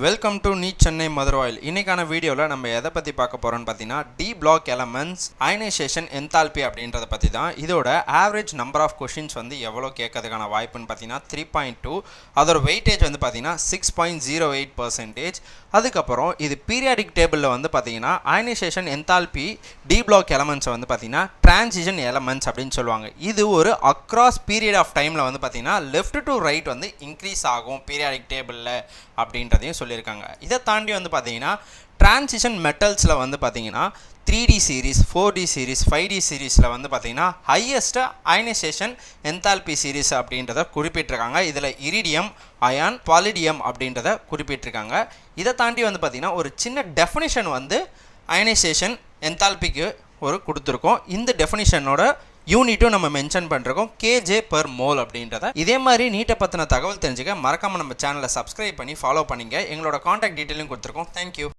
Welcome to NEET Chennai Madurai ஆயில். இன்னைக்கான வீடியோவில் நம்ம எதை பற்றி பார்க்க போகிறோம்னு பார்த்தீங்கன்னா D block elements ionisation enthalpy அப்படின்றத பற்றி தான். இதோட ஆவரேஜ் நம்பர் ஆஃப் கொஷின்ஸ் வந்து எவ்வளோ கேட்கறதுக்கான வாய்ப்புன்னு பார்த்தீங்கன்னா 3.2. அதோட வெயிட்டேஜ் வந்து பார்த்தீங்கன்னா 6.08%. அதுக்கப்புறம் இது பீரியாடிக் டேபிளில் வந்து பார்த்தீங்கன்னா அயனைசேஷன் என்தால்பி டி பிளாக் எலமெண்ட்ஸை வந்து பார்த்தீங்கன்னா டிரான்சிஷன் எலமெண்ட்ஸ் அப்படின்னு சொல்லுவாங்க. இது ஒரு அக்ராஸ் பீரியட் ஆஃப் டைமில் வந்து பார்த்தீங்கன்னா லெஃப்ட் டு ரைட் வந்து இன்க்ரீஸ் ஆகும் பீரியாடிக் டேபிளில் அப்படின்றதையும் சொல்லியிருக்காங்க. இதை தாண்டி வந்து பார்த்தீங்கன்னா டிரான்சிஷன் மெட்டல்ஸில் வந்து பார்த்தீங்கன்னா 3D series, 4D series, 5D சீரீஸில் வந்து பார்த்தீங்கன்னா ஹையஸ்ட் அயனைசேஷன் என்தால்பி சீரீஸ் அப்படின்றத குறிப்பிட்டிருக்காங்க. இதில் இரிடியம், அயான், பாலிடியம் அப்படின்றத குறிப்பிட்டிருக்காங்க. இதை தாண்டி வந்து பார்த்தீங்கன்னா ஒரு சின்ன டெஃபினிஷன் வந்து அயனைசேஷன் என்தால்பிக்கு ஒரு கொடுத்துருக்கோம். இந்த டெஃபினிஷனோட யூனிட்டும் நம்ம மென்ஷன் பண்ணிருக்கோம், kJ/mol அப்படின்றத. இதே மாதிரி நீட்டை பற்றின தகவல் தெரிஞ்சுக்க மறக்காமல் நம்ம சேனலை சப்ஸ்கிரைப் பண்ணி ஃபாலோ பண்ணிங்க. எங்களோட காண்டாக்ட் டீட்டெயிலும் கொடுத்துருக்கோம். தேங்க்யூ.